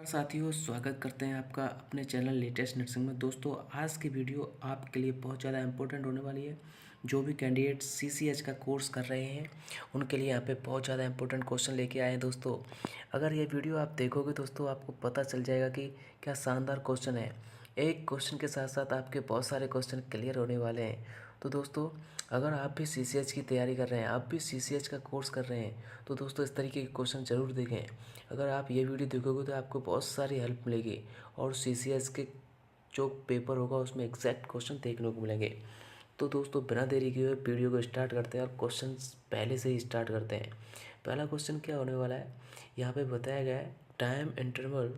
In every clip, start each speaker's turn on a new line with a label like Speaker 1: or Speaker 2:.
Speaker 1: साथियों, स्वागत करते हैं आपका अपने चैनल लेटेस्ट नर्सिंग में। दोस्तों, आज की वीडियो आपके लिए बहुत ज़्यादा इंपॉर्टेंट होने वाली है। जो भी कैंडिडेट सीसीएच का कोर्स कर रहे हैं उनके लिए यहाँ पे बहुत ज़्यादा इंपॉर्टेंट क्वेश्चन लेके आए हैं। दोस्तों, अगर ये वीडियो आप देखोगे दोस्तों, आपको पता चल जाएगा कि क्या शानदार क्वेश्चन है। एक क्वेश्चन के साथ साथ आपके बहुत सारे क्वेश्चन क्लियर होने वाले हैं। तो दोस्तों, अगर आप भी सीसीएच की तैयारी कर रहे हैं, आप भी सीसीएच का कोर्स कर रहे हैं, तो दोस्तों इस तरीके के क्वेश्चन ज़रूर देखें। अगर आप ये वीडियो देखोगे तो आपको बहुत सारी हेल्प मिलेगी और सीसीएस के जो पेपर होगा उसमें एग्जैक्ट क्वेश्चन देखने को मिलेंगे। तो दोस्तों, बिना देरी किए हुए वीडियो को स्टार्ट करते हैं और क्वेश्चन पहले से ही स्टार्ट करते हैं। पहला क्वेश्चन क्या होने वाला है, यहाँ पे बताया गया है time interval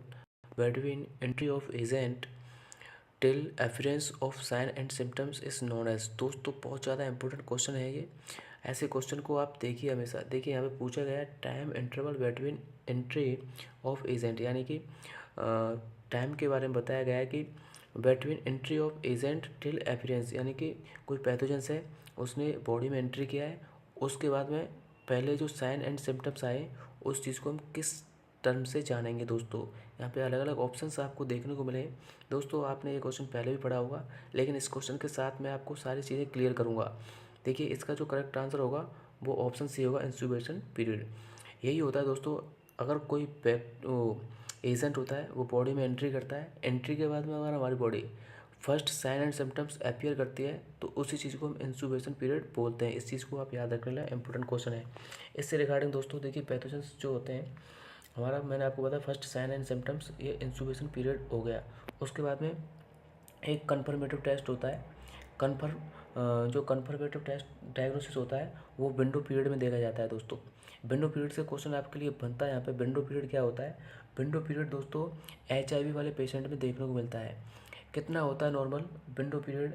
Speaker 1: between entry of agent till appearance of sign and symptoms is known as. दोस्तों, बहुत ज़्यादा इंपॉर्टेंट क्वेश्चन है ये। ऐसे क्वेश्चन को आप देखिए हमेशा। देखिए, यहाँ पे पूछा गया है time interval between entry of agent, यानी कि टाइम के बारे में बताया गया है कि between entry of agent till appearance, यानी कि कोई पैथोजेंस है, उसने बॉडी में एंट्री किया है, उसके बाद में पहले जो साइन एंड सिम्टम्स आए उस चीज़ को हम किस टर्म से जानेंगे। दोस्तों, यहाँ पे अलग अलग ऑप्शंस आपको देखने को मिले। दोस्तों, आपने ये क्वेश्चन पहले भी पढ़ा होगा, लेकिन इस क्वेश्चन के साथ मैं आपको सारी चीज़ें क्लियर करूँगा। देखिए, इसका जो करेक्ट आंसर होगा वो ऑप्शन सी होगा, इंक्यूबेशन पीरियड। यही होता है दोस्तों, अगर कोई एजेंट होता है वो बॉडी में एंट्री करता है, एंट्री के बाद में अगर हमारी body first sign and symptoms appear करती है तो उसी चीज़ को हम इंक्यूबेशन पीरियड बोलते हैं। इस चीज़ को आप याद रख लेना, इंपॉर्टेंट क्वेश्चन है। इससे रिगार्डिंग दोस्तों देखिए, पैथोजेंस जो होते हैं हमारा, मैंने आपको बताया फर्स्ट साइन एंड सिम्टम्स, ये इंक्यूबेशन पीरियड हो गया। उसके बाद में एक कन्फर्मेटिव टेस्ट होता है। जो कन्फर्मेटिव टेस्ट डायग्नोसिस होता है वो विंडो पीरियड में देखा जाता है। दोस्तों, विंडो पीरियड से क्वेश्चन आपके लिए बनता है। यहाँ पे विंडो पीरियड क्या होता है, विंडो पीरियड दोस्तों एचआईवी वाले पेशेंट में देखने को मिलता है। कितना होता है नॉर्मल विंडो पीरियड,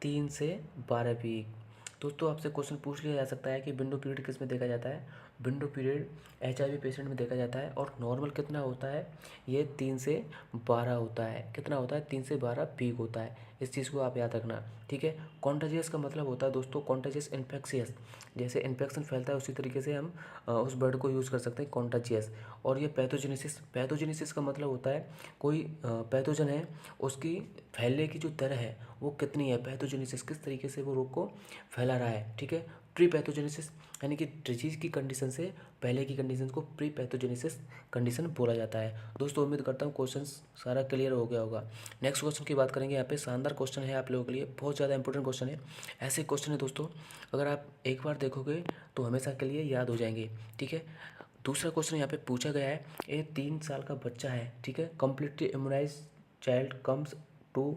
Speaker 1: 3 से 12 वीक। दोस्तों, आपसे क्वेश्चन पूछ लिया जा सकता है कि विंडो पीरियड किस में देखा जाता है। विंडो पीरियड एचआईवी पेशेंट में देखा जाता है और नॉर्मल कितना होता है, ये 3 से 12 होता है। कितना होता है, 3 से 12 वीक होता है। इस चीज़ को आप याद रखना, ठीक है। कॉन्टाजियस का मतलब होता है दोस्तों कॉन्टाजियस इन्फेक्शियस, जैसे इन्फेक्शन फैलता है उसी तरीके से हम उस वर्ड को यूज़ कर सकते हैं, कॉन्टाजियस। और ये पैथोजेनेसिस, पैथोजेनेसिस का मतलब होता है कोई पैथोजन है, उसकी फैलने की जो दर है वो कितनी है, पैथोजेनेसिस किस तरीके से वो रोग को फैला रहा है, ठीक है। प्री पैथोजेनेसिस यानी कि डिजीज की कंडीशन से पहले की कंडीशन को प्री पैथोजेनेसिस कंडीशन बोला जाता है। दोस्तों, उम्मीद करता हूँ क्वेश्चन सारा क्लियर हो गया होगा। नेक्स्ट क्वेश्चन की बात करेंगे। यहाँ पे शानदार क्वेश्चन है आप लोगों के लिए, बहुत ज़्यादा इंपॉर्टेंट क्वेश्चन है। ऐसे क्वेश्चन है दोस्तों, अगर आप एक बार देखोगे तो हमेशा के लिए याद हो जाएंगे, ठीक है। दूसरा क्वेश्चन यहाँ पे पूछा गया है, एक 3 साल का बच्चा है, ठीक है, completely immunize child comes to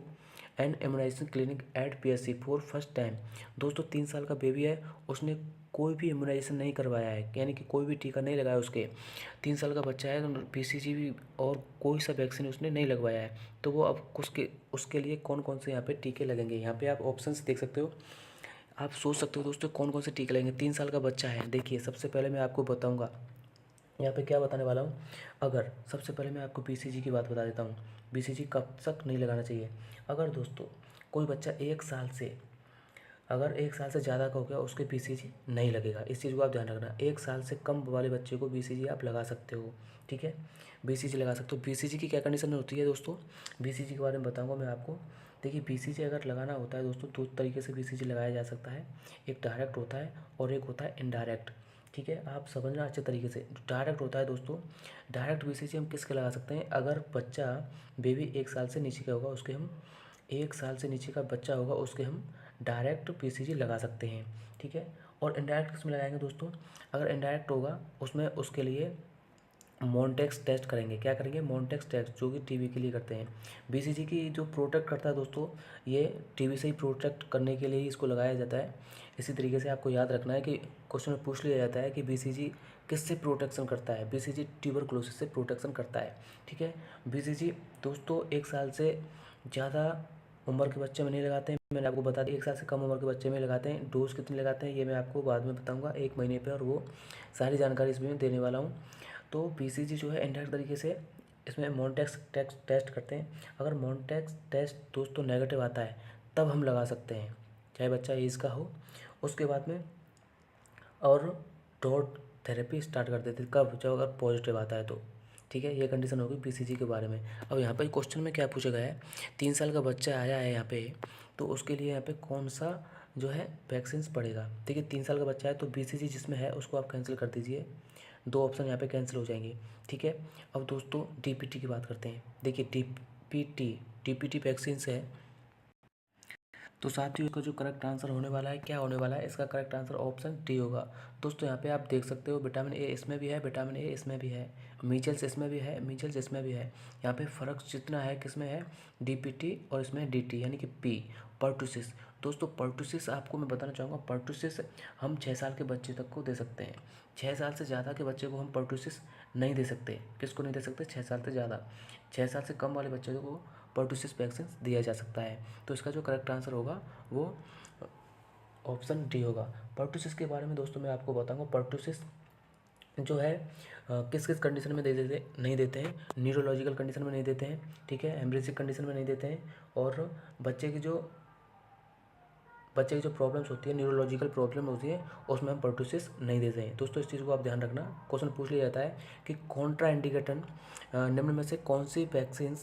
Speaker 1: an immunization clinic at PSC for first time. दोस्तों, 3 साल का बेबी है, उसने कोई भी इम्यूनाइजेशन नहीं करवाया है, यानी कि कोई भी टीका नहीं लगाया उसके। 3 साल का बच्चा है तो बीसीजी भी और कोई सा वैक्सीन उसने नहीं लगवाया है, तो वो अब उसके लिए कौन कौन से यहाँ पे टीके लगेंगे। यहाँ पे आप ऑप्शंस देख सकते हो, आप सोच सकते हो दोस्तों कौन कौन से टीके लगेंगे। 3 साल का बच्चा है, देखिए सबसे पहले मैं आपको बताऊँगा यहाँ पे क्या बताने वाला हूँ। अगर सबसे पहले मैं आपको बीसीजी की बात बता देता हूँ, बीसीजी कब तक नहीं लगाना चाहिए। अगर दोस्तों कोई बच्चा 1 साल से ज़्यादा का हो गया, उसके बीसीजी नहीं लगेगा। इस चीज़ को आप ध्यान रखना। 1 साल से कम वाले बच्चे को बीसीजी आप लगा सकते हो, ठीक है, बीसीजी लगा सकते हो। बीसीजी की क्या कंडीशन होती है दोस्तों, बीसीजी के बारे में बताऊंगा मैं आपको। देखिए, बीसीजी अगर लगाना होता है दोस्तों, 2 तरीके से बीसीजी लगाया जा सकता है। एक डायरेक्ट होता है और एक होता है इनडायरेक्ट, ठीक है। आप समझना अच्छे तरीके से। डायरेक्ट होता है दोस्तों, डायरेक्ट बीसीजी हम किसके लगा सकते हैं, अगर बच्चा बेबी 1 साल से नीचे का होगा उसके हम 1 साल से नीचे का बच्चा होगा उसके हम डायरेक्ट पीसीजी लगा सकते हैं, ठीक है। और इनडायरेक्ट किस में लगाएंगे दोस्तों, अगर इनडायरेक्ट होगा उसमें उसके लिए मॉन्टेक्स टेस्ट करेंगे। क्या करेंगे, मॉन्टेक्स टेस्ट, जो कि टीबी के लिए करते हैं। बीसीजी की जो प्रोटेक्ट करता है दोस्तों, ये टीबी से ही प्रोटेक्ट करने के लिए ही इसको लगाया जाता है। इसी तरीके से आपको याद रखना है कि क्वेश्चन में पूछ लिया जाता है कि बीसीजी किससे प्रोटेक्शन करता है, बीसीजी ट्यूबरकुलोसिस से प्रोटेक्शन करता है, ठीक है। बीसीजी दोस्तों 1 साल से ज़्यादा उम्र के बच्चे में नहीं लगाते हैं, मैंने आपको बता दिया। 1 साल से कम उम्र के बच्चे में लगाते हैं। डोज कितनी लगाते हैं ये मैं आपको बाद में बताऊंगा 1 महीने पे, और वो सारी जानकारी इसमें मैं देने वाला हूँ। तो बीसीजी जो है इनडायरेक्ट तरीके से इसमें मॉन्टेक्स टेस्ट करते हैं। अगर मॉन्टेक्स टेस्ट दोस्तों नेगेटिव आता है तब हम लगा सकते हैं, चाहे बच्चा एज का हो। उसके बाद में और डॉट थेरेपी स्टार्ट कर देते, कब, जब अगर पॉजिटिव आता है तो, ठीक है, ये कंडीशन होगी बीसीजी के बारे में। अब यहाँ पे क्वेश्चन में क्या पूछा गया है, 3 साल का बच्चा आया है यहाँ पे, तो उसके लिए यहाँ पे कौन सा जो है वैक्सीन पड़ेगा। देखिए 3 साल का बच्चा है तो बीसीजी जिसमें है उसको आप कैंसिल कर दीजिए, 2 ऑप्शन यहाँ पे कैंसिल हो जाएंगे। ठीक है, अब दोस्तों डीपीटी की बात करते हैं। देखिए डीपीटी वैक्सीन है, तो साथियों इसका जो करेक्ट आंसर होने वाला है, क्या होने वाला है, इसका करेक्ट आंसर ऑप्शन डी होगा। दोस्तों यहाँ पे आप देख सकते हो विटामिन ए इसमें भी है, विटामिन ए इसमें भी है, मीजल्स इसमें भी है, मीजल्स इसमें भी है। यहाँ पे फ़र्क जितना है किसमें है, डीपीटी और इसमें डीटी यानी कि पी, पर्टुसिस। दोस्तों पर्टुसिस आपको मैं बताना चाहूँगा, पर्टुसिस हम 6 साल के बच्चे तक को दे सकते हैं। 6 साल से ज़्यादा के बच्चे को हम पर्टुसिस नहीं दे सकते। किसको नहीं दे सकते, 6 साल से ज़्यादा। 6 साल से कम वाले बच्चे को पर्टुसिस वैक्सीन दिया जा सकता है। तो इसका जो करेक्ट आंसर होगा वो ऑप्शन डी होगा। पर्टुसिस के बारे में दोस्तों मैं आपको बताऊंगा, पर्टुसिस जो है किस किस कंडीशन में नहीं देते हैं, न्यूरोलॉजिकल कंडीशन में नहीं देते हैं, ठीक है, हेमरेजिक कंडीशन में नहीं देते हैं, और बच्चे की जो प्रॉब्लम्स होती है, न्यूरोलॉजिकल प्रॉब्लम होती है, उसमें हम पर्टुसिस नहीं देते हैं। दोस्तों इस चीज़ को आप ध्यान रखना, क्वेश्चन पूछ लिया जाता है कि कॉन्ट्रा इंडिकेटन निम्न में से कौन सी वैक्सीन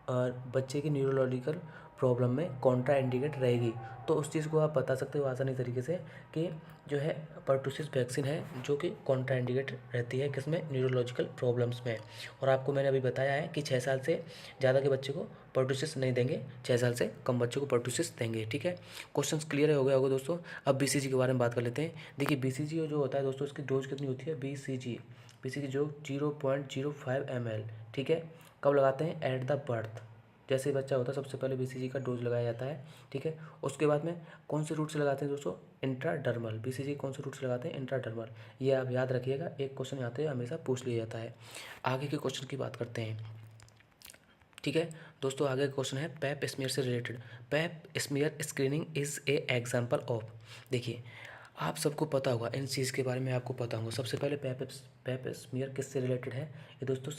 Speaker 1: बच्चे की न्यूरोलॉजिकल प्रॉब्लम में कॉन्ट्रा इंडिकेट रहेगी। तो उस चीज़ को आप बता सकते हो आसानी तरीके से कि जो है पर्टुसिस वैक्सीन है जो कि कॉन्ट्रा इंडिकेट रहती है किसमें, न्यूरोलॉजिकल प्रॉब्लम्स में। और आपको मैंने अभी बताया है कि 6 साल से ज़्यादा के बच्चे को पर्टुसिस नहीं देंगे, 6 साल से कम बच्चे को पर्टुसिस देंगे। ठीक है, क्वेश्चन क्लियर हो गया होगा दोस्तों। अब बीसीजी के बारे में बात कर लेते हैं। देखिए बीसीजी जो होता है दोस्तों, इसकी डोज कितनी होती है, बीसीजी जो 0.05 ml, ठीक है, कब लगाते हैं, एट द बर्थ। जैसे ही बच्चा होता है सबसे पहले बीसीजी का डोज लगाया जाता है। ठीक है, उसके बाद में कौन से रूट से लगाते हैं दोस्तों, इंट्राडर्मल। बीसीजी कौन से रूट से लगाते हैं, इंट्राडर्मल। ये आप याद रखिएगा, एक क्वेश्चन यहाँ पे हमेशा पूछ लिया जाता है। आगे के क्वेश्चन की बात करते हैं। ठीक है दोस्तों, आगे का क्वेश्चन है पैप स्मीयर से related. Pap smear screening is a example of. देखिए आप सबको पता होगा, इन चीज़ के बारे में आपको पता होगा। सबसे पहले पैप स्मीयर किससे रिलेटेड है, ये दोस्तों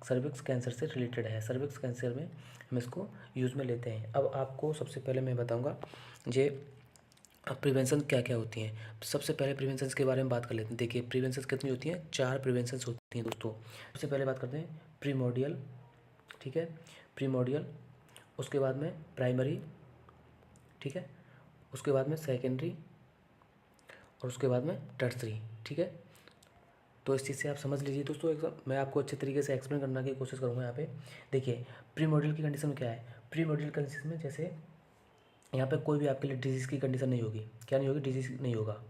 Speaker 1: सर्विक्स कैंसर से रिलेटेड है। सर्विक्स कैंसर में हम इसको यूज़ में लेते हैं। अब आपको सबसे पहले मैं बताऊँगा ये प्रिवेंशन क्या क्या होती हैं। सबसे पहले प्रिवेंशन के बारे में बात कर लेते हैं। देखिए प्रिवेंशन कितनी होती हैं, 4 प्रिवेंशन होती हैं दोस्तों। सबसे पहले बात करते हैं प्रीमोडियल, ठीक है, प्रीमोडियल, उसके बाद में प्राइमरी, ठीक है, उसके बाद में सेकेंडरी, और उसके बाद में टर्सरी। ठीक है, तो इस चीज़ से आप समझ लीजिए दोस्तों। एकदम मैं आपको अच्छे तरीके से एक्सप्लेन करने की कोशिश करूँगा यहाँ पे। देखिए प्री मॉड्यूल की कंडीशन में क्या है, प्री मॉड्यूल कंडीशन में जैसे यहाँ पे कोई भी आपके लिए डिजीज़ की कंडीशन नहीं होगी। क्या नहीं होगी, डिजीज़ नहीं होगा।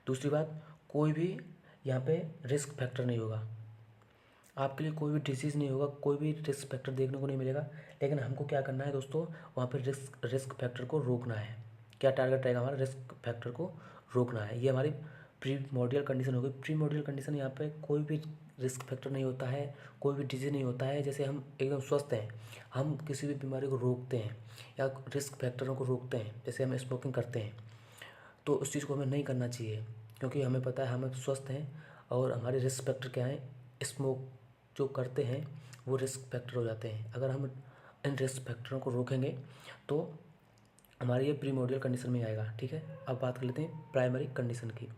Speaker 1: दूसरी बात, कोई भी यहाँ पे रिस्क फैक्टर नहीं होगा, आपके लिए कोई भी डिजीज़ नहीं होगा, कोई भी रिस्क फैक्टर देखने को नहीं मिलेगा। लेकिन हमको क्या करना है दोस्तों, वहाँ पे रिस्क फैक्टर को रोकना है। क्या टारगेट रहेगा हमारा, रिस्क फैक्टर को रोकना है। ये हमारी प्री मॉड्यूल कंडीशन होगी। प्री मॉड्यूल कंडीशन यहाँ पे कोई भी रिस्क फैक्टर नहीं होता है, कोई भी डिजीज़ नहीं होता है। जैसे हम एकदम स्वस्थ हैं, हम किसी भी बीमारी को रोकते हैं या रिस्क फैक्टरों को रोकते हैं, जैसे हम स्मोकिंग करते हैं, तो उस चीज़ को हमें नहीं करना चाहिए, क्योंकि हमें पता है हम स्वस्थ हैं और हमारे रिस्क फैक्टर क्या है, स्मोक जो करते हैं वो रिस्क फैक्टर हो जाते हैं। अगर हम इन रिस्क फैक्टरों को रोकेंगे तो हमारी ये प्रीमोडियल कंडीशन में आएगा। ठीक है, अब बात कर लेते हैं प्राइमरी कंडीशन की,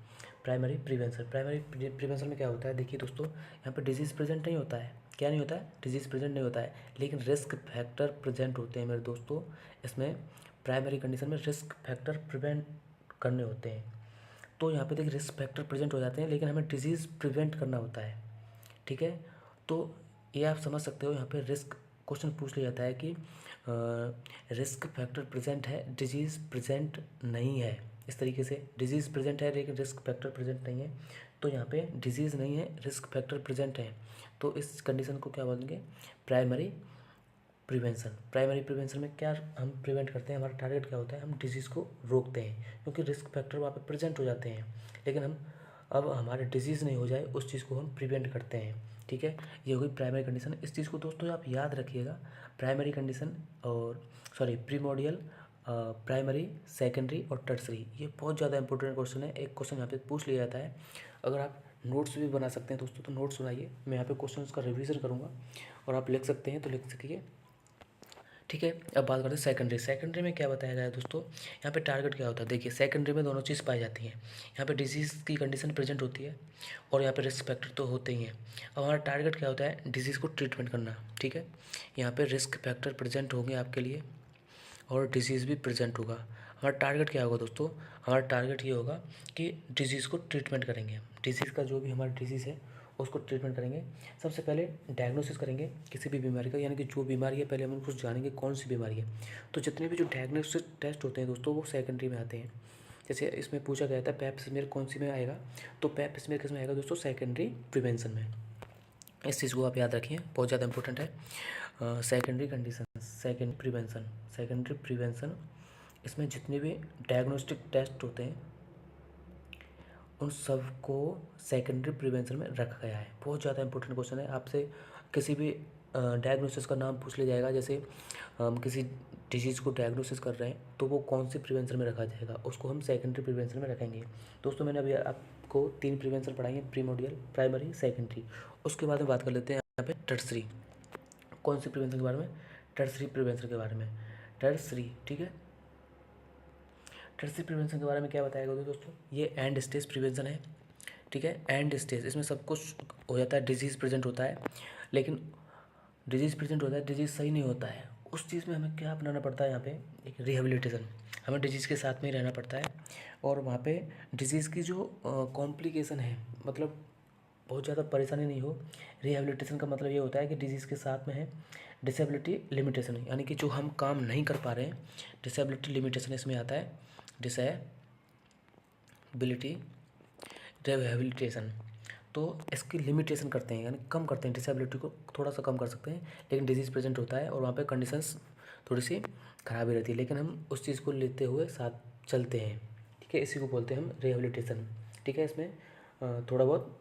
Speaker 1: प्राइमरी प्रिवेंशन। प्राइमरी प्रिवेंशन में क्या होता है, देखिए दोस्तों यहाँ पे डिजीज़ प्रेजेंट नहीं होता है। क्या नहीं होता है, डिजीज़ प्रेजेंट नहीं होता है, लेकिन रिस्क फैक्टर प्रेजेंट होते हैं मेरे दोस्तों। इसमें प्राइमरी कंडीशन में रिस्क फैक्टर प्रिवेंट करने होते हैं। तो यहाँ पे देखिए रिस्क फैक्टर प्रेजेंट हो जाते हैं, लेकिन हमें डिजीज़ प्रिवेंट करना होता है। ठीक है, तो ये आप समझ सकते हो, यहाँ पे रिस्क क्वेश्चन पूछ लिया जाता है कि रिस्क फैक्टर प्रेजेंट है, डिजीज़ प्रेजेंट नहीं है। इस तरीके से डिजीज़ प्रेजेंट है लेकिन रिस्क फैक्टर प्रेजेंट नहीं है। तो यहाँ पे डिजीज़ नहीं है, रिस्क फैक्टर प्रेजेंट है, तो इस कंडीशन को क्या बोलेंगे, प्राइमरी प्रिवेंशन। प्राइमरी प्रिवेंशन में क्या हम प्रिवेंट करते हैं, हमारा टारगेट क्या होता है, हम डिजीज़ को रोकते हैं, क्योंकि रिस्क फैक्टर वहाँ पे प्रेजेंट हो जाते हैं, लेकिन हम अब हमारे डिजीज़ नहीं हो जाए उस चीज़ को हम प्रिवेंट करते हैं। ठीक है, ये होगी प्राइमरी कंडीशन। इस चीज़ को दोस्तों आप याद रखिएगा, प्राइमरी कंडीशन और प्रीमोडियल, प्राइमरी, सेकेंडरी और टर्सरी, ये बहुत ज़्यादा इंपॉर्टेंट क्वेश्चन है। एक क्वेश्चन यहाँ पे पूछ लिया जाता है। अगर आप नोट्स भी बना सकते हैं दोस्तों तो नोट्स बनाइए, मैं यहाँ पे क्वेश्चन का रिवीजन करूँगा और आप लिख सकते हैं तो लिख सकिए। ठीक है। अब बात करते हैं सेकेंडरी। सेकेंडरी में क्या बताया गया है दोस्तों, यहाँ पे टारगेट क्या होता है। देखिए सेकेंडरी में दोनों चीज़ पाई जाती हैं। यहाँ पे डिजीज़ की कंडीशन प्रेजेंट होती है और यहाँ पे रिस्क फैक्टर तो होते ही हैं। अब हमारा टारगेट क्या होता है, डिजीज़ को ट्रीटमेंट करना। ठीक है, यहाँ पे रिस्क फैक्टर प्रेजेंट होंगे आपके लिए और डिजीज़ भी प्रेजेंट होगा। हमारा टारगेट क्या होगा दोस्तों, हमारा टारगेट ये होगा कि डिजीज़ को ट्रीटमेंट करेंगे। डिजीज़ का जो भी हमारा डिजीज़ है उसको ट्रीटमेंट करेंगे। सबसे पहले डायग्नोसिस करेंगे किसी भी बीमारी का, यानी कि जो बीमारी है पहले हम उसको जानेंगे कौन सी बीमारी है। तो जितने भी जो डायग्नोसिस टेस्ट होते हैं दोस्तों वो सेकेंडरी में आते हैं। जैसे इसमें पूछा गया था पैप स्मीयर कौन सी में आएगा, तो पैप स्मीयर किस में आएगा दोस्तों, सेकेंडरी प्रिवेंशन में। इस चीज़ को आप याद रखिए, बहुत ज़्यादा इंपॉर्टेंट है। सेकेंडरी कंडीशन, सेकेंडरी प्रिवेंशन, इसमें जितने भी डायग्नोस्टिक टेस्ट होते हैं उन सब को सेकेंडरी प्रिवेंशन में रखा गया है। बहुत ज़्यादा इंपॉर्टेंट क्वेश्चन है, आपसे किसी भी डायग्नोसिस का नाम पूछ लिया जाएगा। जैसे हम किसी डिजीज़ को डायग्नोसिस कर रहे हैं तो वो कौन सी प्रिवेंशन में रखा जाएगा, उसको हम सेकेंडरी प्रिवेंशन में रखेंगे। दोस्तों मैंने अभी आपको 3 प्रिवेंशन पढ़ाई है, प्रीमोडियल, प्राइमरी, सेकेंडरी। उसके बाद में बात कर लेते हैं यहाँ पे टर्सरी। कौन सी प्रिवेंशन के बारे में, टर्सरी प्रिवेंशन के बारे में, टर्सरी। ठीक है, टर्सरी प्रिवेंशन के बारे में क्या बताया गया दोस्तों, ये एंड स्टेज प्रिवेंशन है। ठीक है, एंड स्टेज, इसमें सब कुछ हो जाता है, डिजीज़ प्रेजेंट होता है, लेकिन डिजीज़ प्रेजेंट होता है, डिजीज़ सही नहीं होता है, उस चीज़ में हमें क्या अपनाना पड़ता है, यहाँ पे एक रिहेबिलिटेशन। हमें डिजीज़ के साथ में ही रहना पड़ता है और वहाँ पे डिजीज़ की जो कॉम्प्लिकेशन है, मतलब बहुत ज़्यादा परेशानी नहीं हो। रिहेबिलिटेशन का मतलब ये होता है कि डिजीज़ के साथ में है डिसेबिलिटी लिमिटेशन, यानी कि जो हम काम नहीं कर पा रहे हैं, डिसेबिलिटी लिमिटेशन इसमें आता है, डिसेबिलिटी रिहेबिलिटेशन। तो इसकी लिमिटेशन करते हैं, यानी कम करते हैं, डिसेबिलिटी को थोड़ा सा कम कर सकते हैं, लेकिन डिजीज़ प्रेजेंट होता है और वहाँ पे कंडीशंस थोड़ी सी खराब ही रहती है, लेकिन हम उस चीज़ को लेते हुए साथ चलते हैं। ठीक है, इसी को बोलते हैं हम रिहेबिलिटेशन। ठीक है, इसमें थोड़ा बहुत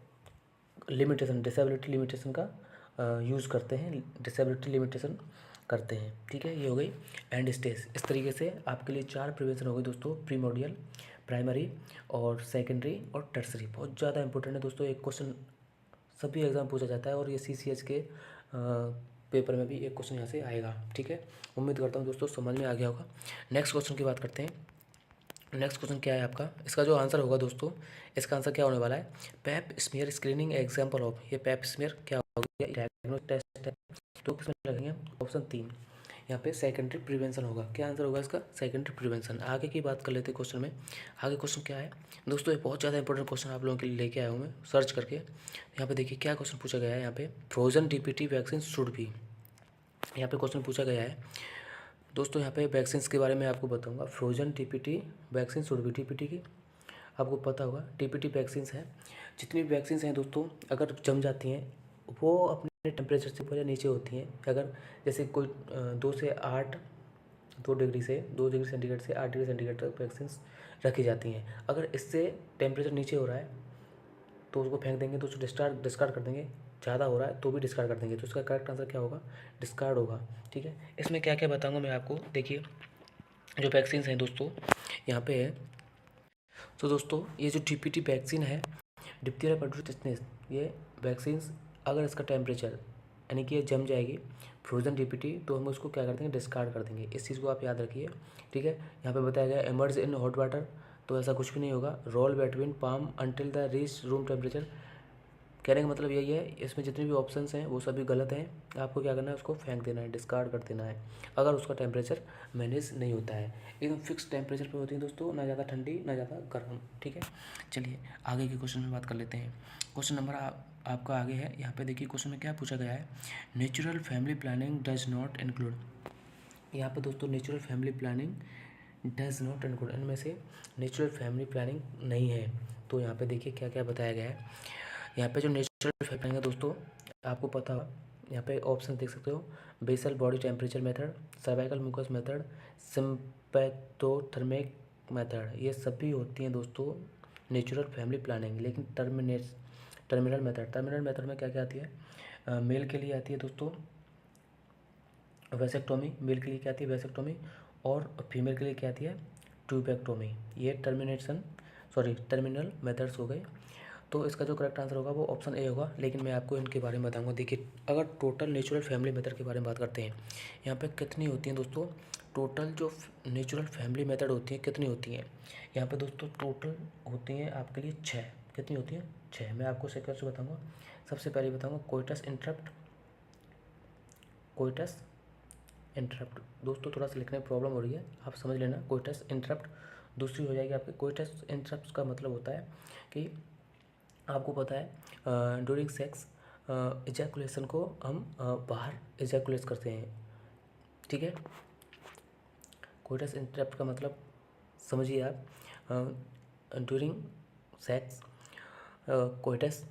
Speaker 1: लिमिटेशन, डिसेबिलिटी लिमिटेशन का यूज़ करते हैं, डिसेबिलिटी लिमिटेशन करते हैं। ठीक है, ये हो गई एंड स्टेज। इस तरीके से आपके लिए 4 प्रिवेंशन हो गई दोस्तों, प्रीमोडियल, प्राइमरी और सेकेंडरी और टर्सरी। बहुत ज़्यादा इंपॉर्टेंट है दोस्तों, एक क्वेश्चन सभी एग्ज़ाम पूछा जाता है और ये CCH के पेपर में भी एक क्वेश्चन यहाँ से आएगा। ठीक है, उम्मीद करता हूँ दोस्तों समझ में आ गया होगा। नेक्स्ट क्वेश्चन की बात करते हैं। नेक्स्ट क्वेश्चन क्या है आपका, इसका जो आंसर होगा दोस्तों, इसका आंसर क्या होने वाला है, Pap smear screening example of. ये पैप स्मीयर क्या होगा, डायग्नोस्टिक टेस्ट है, तो किसमें लगेंगे, ऑप्शन 3 यहाँ पे सेकेंडरी प्रिवेंशन होगा। क्या आंसर होगा इसका, सेकेंडरी प्रिवेंशन। आगे की बात कर लेते हैं क्वेश्चन में। आगे क्वेश्चन क्या है दोस्तों, ये बहुत ज़्यादा इंपॉर्टेंट क्वेश्चन आप लोगों के लिए लेके आया हूँ मैं सर्च करके। यहाँ पे देखिए क्या क्वेश्चन पूछा गया है, यहाँ पे frozen DPT vaccine should be, यहाँ पे क्वेश्चन पूछा गया है दोस्तों। यहाँ पे वैक्सीन के बारे में आपको बताऊंगा। Frozen DPT vaccine should be, DPT की आपको पता होगा, DPT वैक्सीन है, जितनी भी वैक्सीन हैं दोस्तों, अगर जम जाती हैं वो अपने टेम्परेचर से ऊपर या नीचे होती हैं। अगर जैसे कोई 2 से 8 2 डिग्री सेंटीग्रेड से 8 डिग्री सेंटीग्रेड तक वैक्सीन रखी जाती हैं। अगर इससे टेम्परेचर नीचे हो रहा है तो उसको फेंक देंगे, तो उसको डिस्कार्ड कर देंगे। ज़्यादा हो रहा है तो भी डिस्कार्ड कर देंगे, तो इसका करेक्ट आंसर क्या होगा, डिस्कार्ड होगा। ठीक है, इसमें क्या क्या बताऊँगा मैं आपको। देखिए जो वैक्सीन हैं दोस्तों यहाँ पे है, तो दोस्तों ये जो DPT वैक्सीन है, डिप्थीरिया परtussis, ये वैक्सीन अगर इसका टेम्परेचर यानी कि ये जम जाएगी फ्रोजन DPT, तो हम उसको क्या कर देंगे, डिस्कार्ड कर देंगे। इस चीज़ को आप याद रखिए। ठीक है, यहाँ पे बताया गया इमर्ज इन हॉट वाटर, तो ऐसा कुछ भी नहीं होगा। Roll between palm until the reach room temperature, कहने का मतलब यही है, इसमें जितने भी ऑप्शंस हैं वो सभी गलत हैं। आपको क्या करना है, उसको फेंक देना है, डिस्कार्ड कर देना है, अगर उसका टेम्परेचर मैनेज नहीं होता है। एकदम फिक्स टेम्परेचर पे होती है दोस्तों, ना ज़्यादा ठंडी ना ज़्यादा गर्म। ठीक है, चलिए आगे के क्वेश्चन में बात कर लेते हैं। क्वेश्चन नंबर आपका आगे है। यहाँ पे देखिए क्वेश्चन में क्या पूछा गया है, natural family planning does not include. यहाँ पे दोस्तों natural family planning does not include, इनमें से नेचुरल फैमिली प्लानिंग नहीं है। तो यहाँ पे देखिए क्या क्या बताया गया है। यहाँ पे जो नेचुरल फैक्टर है दोस्तों, आपको पता हो, यहाँ पे ऑप्शन देख सकते हो, basal body temperature method, cervical mucus method, symptothermic method, ये सभी होती हैं दोस्तों नेचुरल फैमिली प्लानिंग। लेकिन टर्मिनल मेथड में क्या क्या आती है, मेल के लिए आती है दोस्तों वैसेक्टोमी, मेल के लिए क्या आती है, वैसेक्टोमी, और फीमेल के लिए क्या आती है, ट्यूबेक्टोमी। ये टर्मिनल मेथड्स हो गए। तो इसका जो करेक्ट आंसर होगा वो ऑप्शन ए होगा। लेकिन मैं आपको इनके बारे में बताऊंगा। देखिए, अगर टोटल नेचुरल फैमिली मेथड के बारे में बात करते हैं, यहाँ पे कितनी होती हैं दोस्तों, टोटल जो नेचुरल फैमिली मेथड होती हैं कितनी होती हैं, यहाँ पे दोस्तों टोटल होती हैं आपके लिए 6। कितनी होती हैं? 6। मैं आपको सेकंड से बताऊँगा। सबसे पहले बताऊँगा कोइटस इंटरप्ट। कोइटस इंटरप्ट दोस्तों थोड़ा सा लिखने में प्रॉब्लम हो रही है, आप समझ लेना। Coitus interrupt. दूसरी हो जाएगी आपकी कोइटस इंटरप्ट का मतलब होता है कि आपको पता है ड्यूरिंग सेक्स इजैकुलेशन को हम बाहर इजैकुलेट करते हैं, ठीक है। कोइटस इंटरप्ट का मतलब समझिए आप, ड्यूरिंग सेक्स कोइटस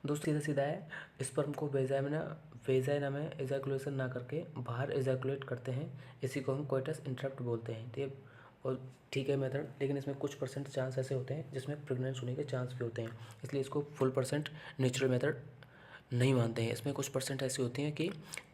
Speaker 1: दोस्तों सीधा सीधा है, स्पर्म को वेजाइना में इजैकुलेशन ना करके बाहर इजैकुलेट करते हैं, इसी को हम कोइटस इंटरप्ट बोलते हैं, ठीक है। और ठीक है मेथड, लेकिन इसमें कुछ परसेंट चांस ऐसे होते हैं जिसमें प्रेग्नेंट होने के चांस भी होते हैं, इसलिए इसको फुल परसेंट नेचुरल मेथड नहीं मानते हैं। इसमें कुछ परसेंट ऐसी होती हैं कि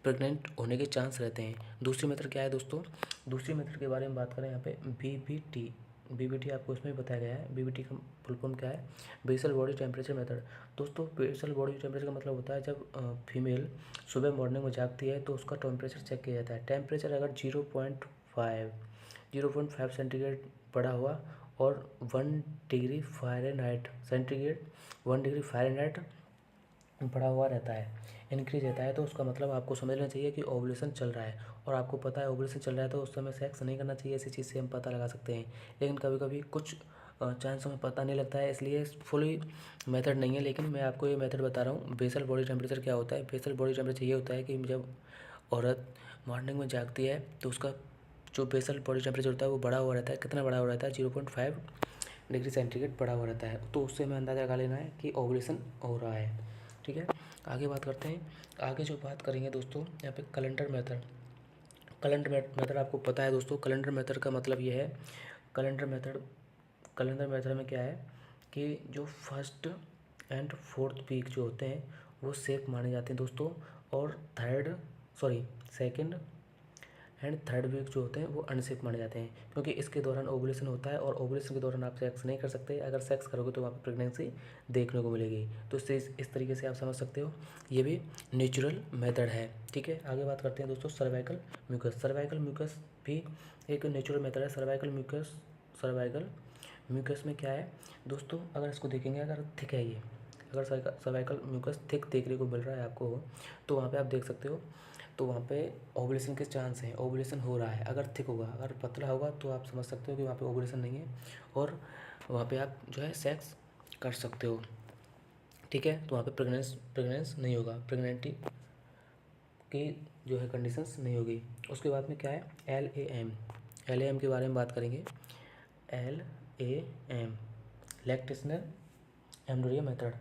Speaker 1: प्रेग्नेंट होने के चांस रहते हैं। दूसरी मेथड क्या है दोस्तों? दूसरी मेथड के बारे में बात करें यहाँ पे बीबीटी। बीबीटी आपको इसमें बताया गया है। बीबीटी का फुल फॉर्म क्या है? Basal body temperature method. दोस्तों बेसल बॉडी टेम्परेचर का मतलब होता है जब फीमेल सुबह मॉर्निंग में जागती है तो उसका टेम्परेचर चेक किया जाता है। टेम्परेचर अगर 0.5 सेंटीग्रेड बढ़ा हुआ और 1 degree Fahrenheit centigrade 1 degree Fahrenheit बढ़ा हुआ रहता है, इंक्रीज रहता है, तो उसका मतलब आपको समझना चाहिए कि ओवुलेशन चल रहा है। और आपको पता है ओवुलेशन चल रहा है तो उस समय सेक्स नहीं करना चाहिए। इसी चीज़ से हम पता लगा सकते हैं। लेकिन कभी कभी कुछ चांस हमें पता नहीं लगता है, इसलिए फुली मेथड नहीं है। लेकिन मैं आपको ये मेथड बता रहा हूँ। बेसल बॉडी टेम्परेचर क्या होता है? बेसल बॉडी टेम्परेचर ये होता है कि जब औरत मॉर्निंग में जागती है तो उसका जो बेसल बॉडी टेम्परेचर होता है वो बढ़ा हुआ रहता है। कितना बढ़ा हुआ रहता है? 0.5 डिग्री सेंटीग्रेड बढ़ा हुआ रहता है। तो उससे हमें अंदाज़ा लगा लेना है कि ओवुलेशन हो रहा है, ठीक है। आगे बात करते हैं। आगे जो बात करेंगे दोस्तों यहाँ पे कैलेंडर मेथड। कैलेंडर मेथड आपको पता है दोस्तों, कैलेंडर मेथड का मतलब ये है, कैलेंडर मेथड में क्या है कि जो फर्स्ट एंड फोर्थ वीक जो होते हैं वो सेफ माने जाते हैं दोस्तों, और सेकंड एंड थर्ड वीक जो होते हैं वो अनसेफ माने जाते हैं, क्योंकि इसके दौरान ओवुलेशन होता है और ओवुलेशन के दौरान आप सेक्स नहीं कर सकते। अगर सेक्स करोगे तो वहाँ पर प्रेगनेंसी देखने को मिलेगी। तो इससे इस तरीके से आप समझ सकते हो, ये भी नेचुरल मेथड है, ठीक है। आगे बात करते हैं दोस्तों सर्वाइकल म्यूकस। सर्वाइकल म्यूकस भी एक नेचुरल मेथड है। सर्वाइकल म्यूकस में क्या है दोस्तों, अगर इसको देखेंगे, अगर थिक है ये, अगर सर्वाइकल म्यूकस थिक देखने को मिल रहा है आपको, तो वहाँ पे आप देख सकते हो, तो वहाँ पे ओवुलेशन के चांस हैं, ओवुलेशन हो रहा है। अगर थिक होगा, अगर पतला होगा तो आप समझ सकते हो कि वहाँ पे ओवुलेशन नहीं है और वहाँ पे आप जो है सेक्स कर सकते हो, ठीक है। तो वहाँ पे प्रेगनेंस नहीं होगा, प्रेगनेंटी की जो है कंडीशंस नहीं होगी। उसके बाद में क्या है? LAM के बारे में बात करेंगे। LAM lactational embryo method.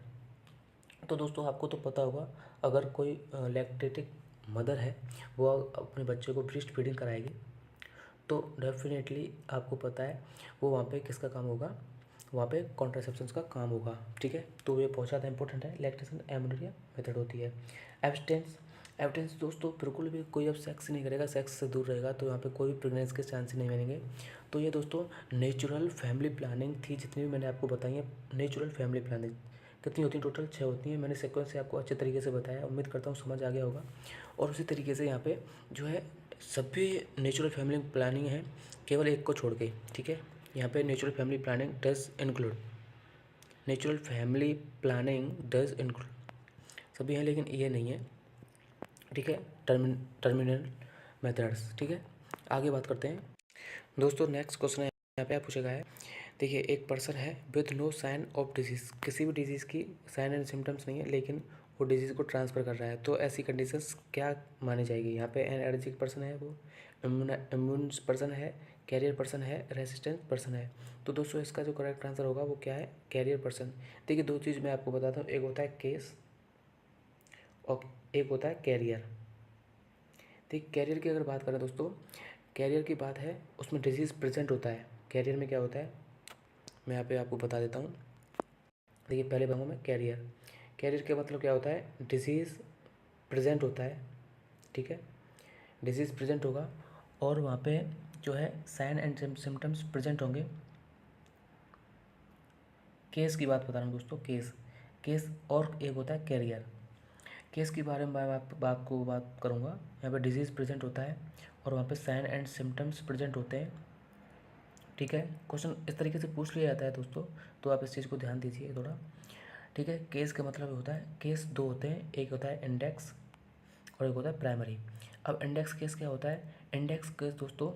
Speaker 1: तो दोस्तों आपको तो पता होगा, अगर कोई लैक्टेटिक मदर है वो अपने बच्चे को ब्रेस्ट फीडिंग कराएगी तो डेफिनेटली आपको पता है वो वहाँ पे किसका काम होगा? वहाँ पे कॉन्ट्रासेप्शन का काम होगा, ठीक है। तो ये बहुत ज़्यादा इंपॉर्टेंट है। लैक्टेशन एम्ब्रियो मेथड होती है। एब्सटेंस दोस्तों बिल्कुल भी कोई अब सेक्स नहीं करेगा, सेक्स से दूर रहेगा तो यहाँ पे कोई भी प्रेगनेंसी के चांस नहीं बनेंगे। तो ये दोस्तों नेचुरल फैमिली प्लानिंग थी, जितनी भी मैंने आपको बताई है। नेचुरल फैमिली प्लानिंग कितनी होती है? टोटल 6 होती हैं। मैंने सीक्वेंस से आपको अच्छे तरीके से बताया, उम्मीद करता हूँ समझ आ गया होगा। और उसी तरीके से यहाँ पे जो है सभी नेचुरल फैमिली प्लानिंग है, केवल एक को छोड़ के, ठीक है। यहाँ पे natural family planning does include सभी हैं, लेकिन ये नहीं है, ठीक है। टर्मिनल मेथड्स, ठीक है। आगे बात करते हैं दोस्तों। नेक्स्ट क्वेश्चन है यहाँ पे पूछा गया है। देखिए, एक पर्सन है with no sign of disease, किसी भी डिजीज़ की साइन एंड सिम्टम्स नहीं है, लेकिन वो डिजीज़ को ट्रांसफ़र कर रहा है, तो ऐसी कंडीशंस क्या मानी जाएगी? यहाँ पे एनर्जिक पर्सन है, वो इम्यून पर्सन है, कैरियर पर्सन है, रेसिस्टेंट पर्सन है। तो दोस्तों इसका जो करेक्ट आंसर होगा वो क्या है? Carrier person. देखिए, दो चीज़ मैं आपको बताता हूँ, एक होता है केस और एक होता है कैरियर। ठीक, कैरियर की अगर बात करें दोस्तों, कैरियर की बात है, उसमें डिजीज़ प्रेजेंट होता है। कैरियर में क्या होता है मैं यहाँ पे आपको बता देता हूँ। देखिए, पहले बताऊँगा मैं कैरियर का मतलब क्या होता है? डिजीज़ प्रेजेंट होता है, ठीक है। डिजीज़ प्रेजेंट होगा और वहाँ पे जो है साइन एंड सिम्टम्स प्रेजेंट होंगे केस की बात बता रहा हूँ दोस्तों, केस केस और एक होता है कैरियर। केस के बारे में मैं आपको बात करूँगा। यहाँ पे डिजीज़ प्रेजेंट होता है और वहाँ पे साइन एंड सिम्टम्स प्रेजेंट होते हैं। ठीक है, क्वेश्चन इस तरीके से पूछ लिया जाता है दोस्तों, तो आप इस चीज़ को ध्यान दीजिए थोड़ा। ठीक है, केस का मतलब होता है, केस दो होते हैं, एक होता है इंडेक्स और एक होता है प्राइमरी। अब इंडेक्स केस क्या होता है? इंडेक्स केस दोस्तों,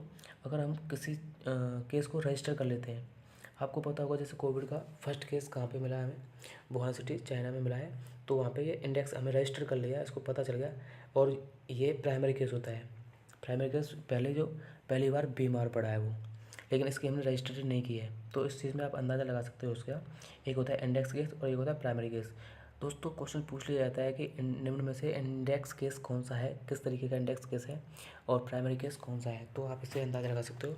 Speaker 1: अगर हम किसी केस को रजिस्टर कर लेते हैं, आपको पता होगा जैसे कोविड का फर्स्ट केस कहाँ पे मिला हमें, वुहान सिटी चाइना में मिला है, तो वहाँ पे ये इंडेक्स हमें रजिस्टर कर लिया, इसको पता चल गया, और ये प्राइमरी केस होता है। प्राइमरी केस पहली बार बीमार पड़ा है वो, लेकिन इसकी हमने रजिस्ट्रेशन नहीं की है, तो इस चीज़ में आप अंदाज़ा लगा सकते हो उसका। एक होता है इंडेक्स केस और एक होता है प्राइमरी केस। दोस्तों क्वेश्चन पूछ लिया जाता है कि निम्न में से इंडेक्स केस कौन सा है, किस तरीके का इंडेक्स केस है, और प्राइमरी केस कौन सा है, तो आप इससे अंदाज़ा लगा सकते हो।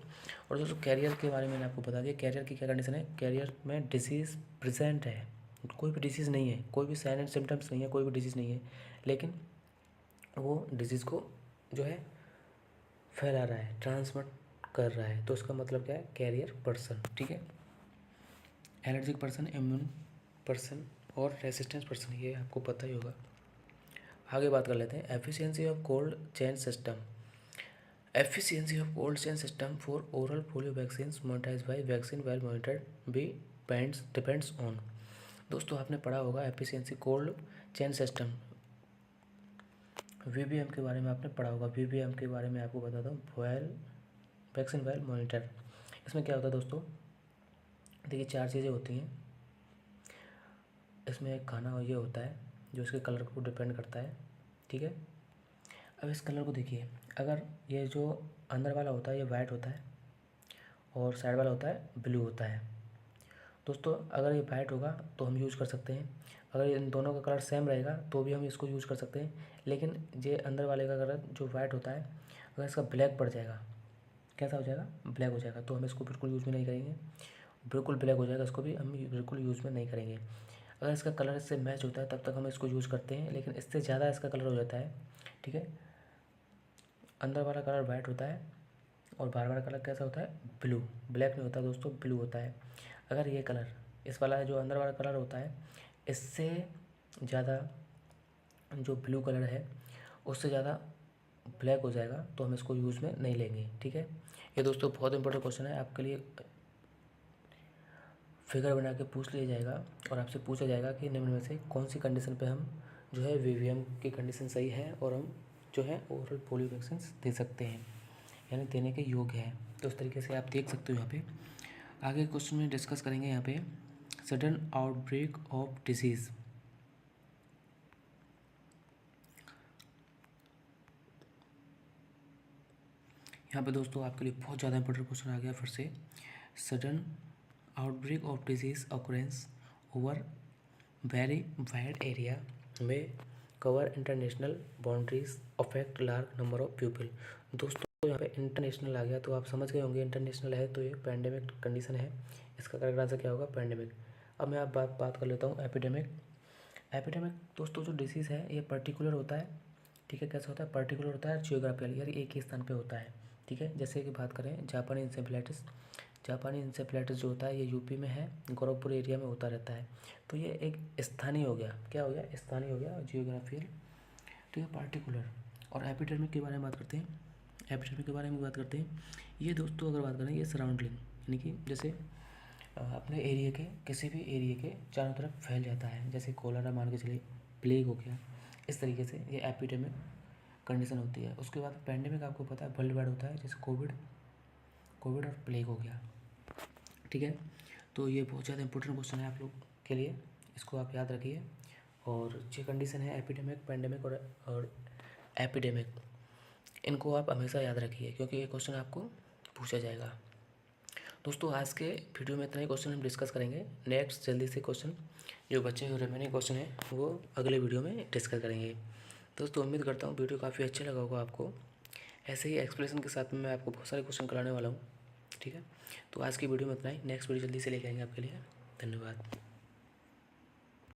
Speaker 1: और दोस्तों कैरियर के बारे में मैंने आपको बता दिया, कैरियर की क्या कंडीशन है। कैरियर में डिजीज़ प्रेजेंट है, कोई भी डिजीज़ नहीं है, कोई भी साइन एंड सिम्टम्स नहीं है, कोई भी डिजीज़ नहीं है, लेकिन वो डिजीज़ को जो है फैला रहा है, ट्रांसमिट कर रहा है, तो उसका मतलब क्या है, कैरियर पर्सन। ठीक है, एलर्जिक पर्सन, इम्यून पर्सन और रेसिस्टेंस पर्सन, ये आपको पता ही होगा। आगे बात कर लेते हैं, efficiency of cold chain system. Efficiency of cold chain system for oral polio vaccine monitorised by vaccine vial monitored be depends on. दोस्तों आपने पढ़ा होगा efficiency cold chain system, VBM के बारे में आपने पढ़ा होगा। वीबीएम के बारे में आपको बताता हूँ, वैक्सीन वेल मॉनिटर। इसमें क्या होता है दोस्तों, देखिए 4 चीज़ें होती हैं इसमें। एक खाना ये होता है जो इसके कलर को डिपेंड करता है। ठीक है, अब इस कलर को देखिए, अगर ये जो अंदर वाला होता है ये वाइट होता है और साइड वाला होता है ब्लू होता है। दोस्तों अगर ये वाइट होगा तो हम यूज़ कर सकते हैं, अगर इन दोनों का कलर सेम रहेगा तो भी हम इसको यूज़ कर सकते हैं, लेकिन ये अंदर वाले का कलर जो वाइट होता है, अगर इसका ब्लैक पड़ जाएगा, कैसा हो जाएगा, ब्लैक हो जाएगा, तो हम इसको बिल्कुल यूज़ में नहीं करेंगे। बिल्कुल ब्लैक हो जाएगा, इसको भी हम बिल्कुल यूज़ में नहीं करेंगे। अगर इसका कलर इससे मैच होता है तब तक हम इसको यूज़ करते हैं, लेकिन इससे ज़्यादा इसका कलर हो जाता है, ठीक है, अंदर वाला कलर वाइट होता है और बाहर वाला कलर कैसा होता है, ब्लू, ब्लैक नहीं होता दोस्तों, ब्लू होता है। अगर ये कलर, इस वाला जो अंदर वाला कलर होता है, इससे ज़्यादा जो ब्लू कलर है उससे ज़्यादा ब्लैक हो जाएगा, तो हम इसको यूज़ में नहीं लेंगे। ठीक है, ये दोस्तों बहुत इंपॉर्टेंट क्वेश्चन है आपके लिए। फिगर बना के पूछ लिया जाएगा और आपसे पूछा जाएगा कि निम्न में से कौन सी कंडीशन पे हम जो है वीवीएम की कंडीशन सही है और हम जो है ओरल पोलियो वैक्सीन दे सकते हैं, यानी देने के योग्य है। तो उस तरीके से आप देख सकते हो। यहाँ पे आगे क्वेश्चन में डिस्कस करेंगे यहाँ पे सडन आउटब्रेक ऑफ डिजीज़। यहाँ पे दोस्तों आपके लिए बहुत ज़्यादा इंपॉर्टेंट क्वेश्चन आ गया फिर से। Sudden outbreak of disease occurrence over very wide area में cover international boundaries affect large number of people. दोस्तों यहाँ पे इंटरनेशनल आ गया तो आप समझ गए होंगे, इंटरनेशनल है तो ये पैंडेमिक कंडीशन है, इसका करेक्ट आंसर क्या होगा, पैंडेमिक। अब मैं आप बात कर लेता हूँ एपिडेमिक। एपिडेमिक दोस्तों जो डिसीज़ है ये पर्टिकुलर होता है। ठीक है, कैसा होता है, पर्टिकुलर होता है, जियोग्राफिकल, यानी एक ही स्थान पे होता है। ठीक है, जैसे कि बात करें जापानी इंसेफ्लाइटिस, जापानी इंसेफ्लाइटिस जो होता है ये यूपी में है, गोरखपुर एरिया में होता रहता है, तो ये एक स्थानीय हो गया, क्या हो गया, स्थानीय हो गया, जियोग्राफिकल। ठीक है, पार्टिकुलर। और एपिडेमिक के बारे में बात करते हैं। एपिडेमिक के बारे में बात करते हैं, ये दोस्तों अगर बात करें ये सराउंडिंग, यानी कि जैसे अपने एरिया के, किसी भी एरिया के चारों तरफ फैल जाता है, जैसे कोलरा मान के चलिए, प्लेग हो गया, इस तरीके से ये एपिडेमिक कंडीशन होती है। उसके बाद पैंडेमिक आपको पता है वर्ल्ड वाइड होता है, जैसे कोविड और प्लेग हो गया। ठीक है, तो ये बहुत ज़्यादा इंपॉर्टेंट क्वेश्चन है आप लोग के लिए, इसको आप याद रखिए। और जो कंडीशन है एपिडेमिक, पैंडेमिक और एपिडेमिक, इनको आप हमेशा याद रखिए क्योंकि ये क्वेश्चन आपको पूछा जाएगा। दोस्तों आज के वीडियो में इतना ही क्वेश्चन हम डिस्कस करेंगे। नेक्स्ट जल्दी से क्वेश्चन जो बच्चे हुए रिमेनिंग क्वेश्चन है वो अगले वीडियो में डिस्कस करेंगे। दोस्तों उम्मीद करता हूँ वीडियो काफ़ी अच्छा लगा होगा आपको। ऐसे ही एक्सप्लेनेशन के साथ में मैं आपको बहुत सारे क्वेश्चन कराने वाला हूँ। ठीक है, तो आज की वीडियो में इतना ही, नेक्स्ट वीडियो जल्दी से लेके आएंगे आपके लिए। धन्यवाद।